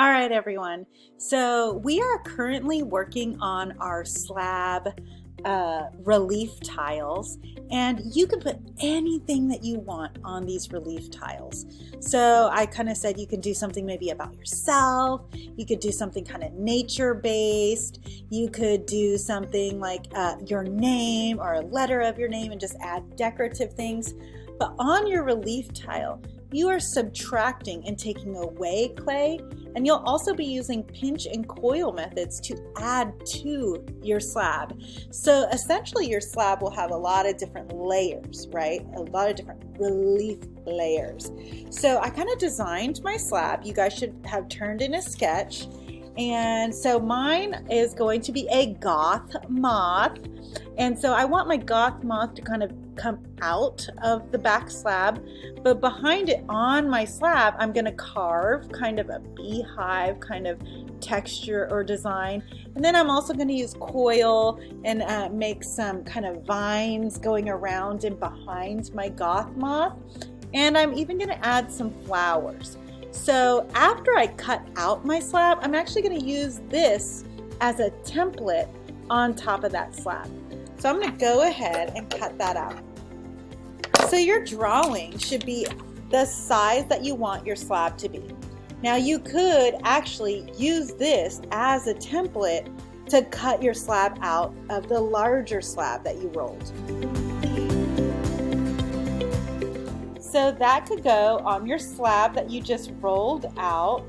All right, everyone. So we are currently working on our slab relief tiles, and you can put anything that you want on these relief tiles. So I kind of said you can do something maybe about yourself. You could do something kind of nature-based. You could do something like your name or a letter of your name and just add decorative things. But on your relief tile, you are subtracting and taking away clay, and you'll also be using pinch and coil methods to add to your slab. So essentially your slab will have a lot of different layers, right? A lot of different relief layers. So I kind of designed my slab. You guys should have turned in a sketch. And so mine is going to be a goth moth. And so I want my goth moth to kind of come out of the back slab, but behind it on my slab, I'm going to carve kind of a beehive kind of texture or design. And then I'm also going to use coil and make some kind of vines going around and behind my goth moth. And I'm even going to add some flowers. So after I cut out my slab, I'm actually going to use this as a template on top of that slab. So I'm going to go ahead and cut that out. So your drawing should be the size that you want your slab to be. Now you could actually use this as a template to cut your slab out of the larger slab that you rolled. So that could go on your slab that you just rolled out,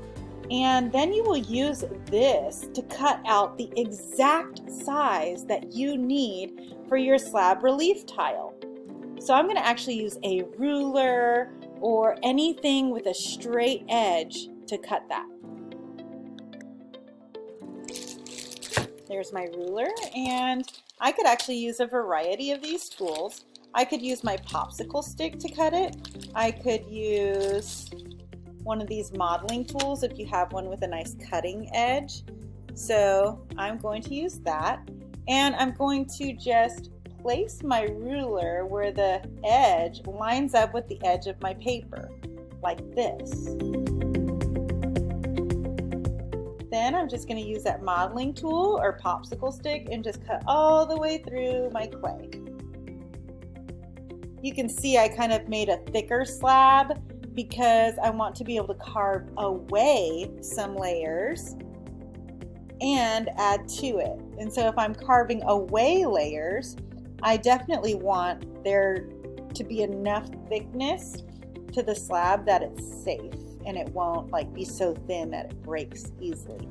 and then you will use this to cut out the exact size that you need for your slab relief tile. So I'm going to actually use a ruler or anything with a straight edge to cut that. There's my ruler, and I could actually use a variety of these tools. I could use my popsicle stick to cut it. I could use one of these modeling tools if you have one with a nice cutting edge. So I'm going to use that, and I'm going to just place my ruler where the edge lines up with the edge of my paper, like this. Then I'm just going to use that modeling tool or popsicle stick and just cut all the way through my clay. You can see I kind of made a thicker slab because I want to be able to carve away some layers and add to it. And so if I'm carving away layers, I definitely want there to be enough thickness to the slab that it's safe and it won't like be so thin that it breaks easily.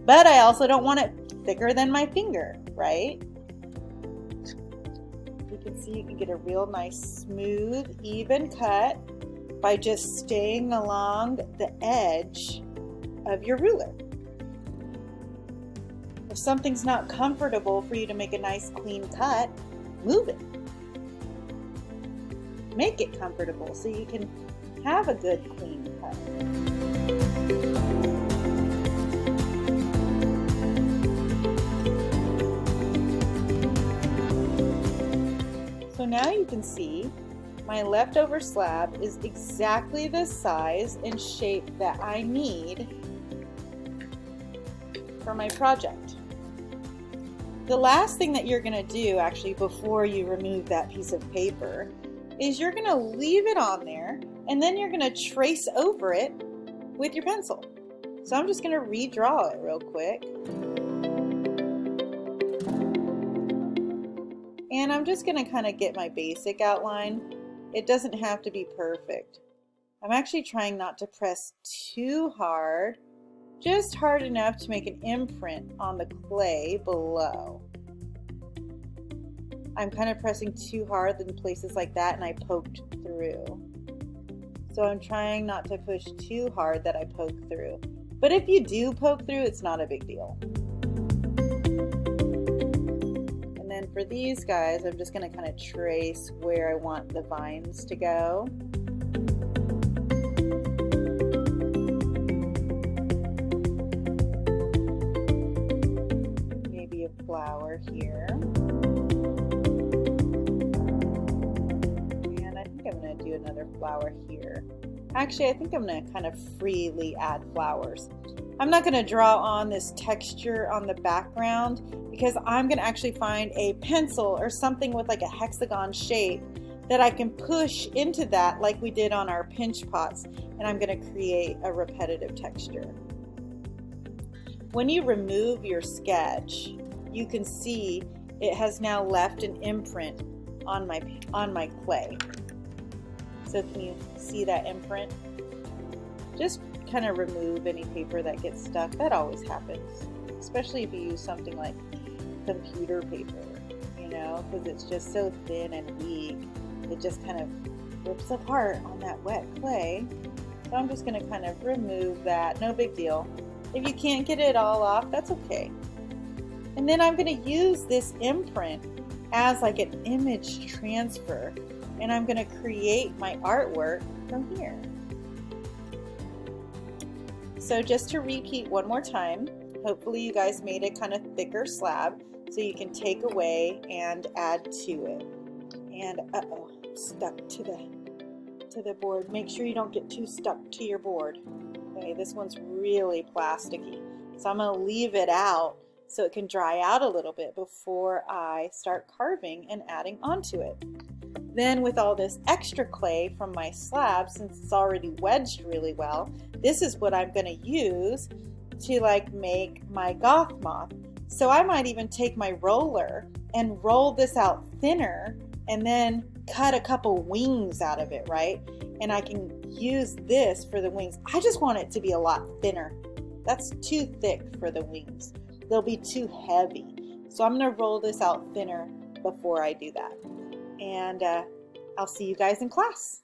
But I also don't want it thicker than my finger, right? You can see you can get a real nice, smooth, even cut by just staying along the edge of your ruler. If something's not comfortable for you to make a nice, clean cut, move it. Make it comfortable so you can have a good, clean cut. So now you can see my leftover slab is exactly the size and shape that I need for my project. The last thing that you're going to do actually before you remove that piece of paper is you're going to leave it on there, and then you're going to trace over it with your pencil. So I'm just going to redraw it real quick. And I'm just going to kind of get my basic outline. It doesn't have to be perfect. I'm actually trying not to press too hard, just hard enough to make an imprint on the clay below. I'm kind of pressing too hard in places like that, and I poked through. So I'm trying not to push too hard that I poke through. But if you do poke through, it's not a big deal. And then for these guys, I'm just going to kind of trace where I want the vines to go. Maybe a flower here. And I think I'm going to do another flower here. Actually, I think I'm going to kind of freely add flowers. I'm not going to draw on this texture on the background because I'm going to actually find a pencil or something with like a hexagon shape that I can push into that like we did on our pinch pots, and I'm going to create a repetitive texture. When you remove your sketch, you can see it has now left an imprint on my clay. So can you see that imprint? Just kind of remove any paper that gets stuck. That always happens, especially if you use something like computer paper, you know, because it's just so thin and weak. It just kind of rips apart on that wet clay. So I'm just going to kind of remove that. No big deal. If you can't get it all off, that's okay. And then I'm going to use this imprint as like an image transfer, and I'm going to create my artwork from here. So just to repeat one more time, hopefully you guys made a kind of thicker slab so you can take away and add to it. And uh-oh, stuck to the board. Make sure you don't get too stuck to your board. Okay, this one's really plasticky, so I'm going to leave it out so it can dry out a little bit before I start carving and adding onto it. Then with all this extra clay from my slab, since it's already wedged really well, this is what I'm going to use to like make my goth moth. So I might even take my roller and roll this out thinner and then cut a couple wings out of it, right? And I can use this for the wings. I just want it to be a lot thinner. That's too thick for the wings. They'll be too heavy. So I'm going to roll this out thinner before I do that. And I'll see you guys in class.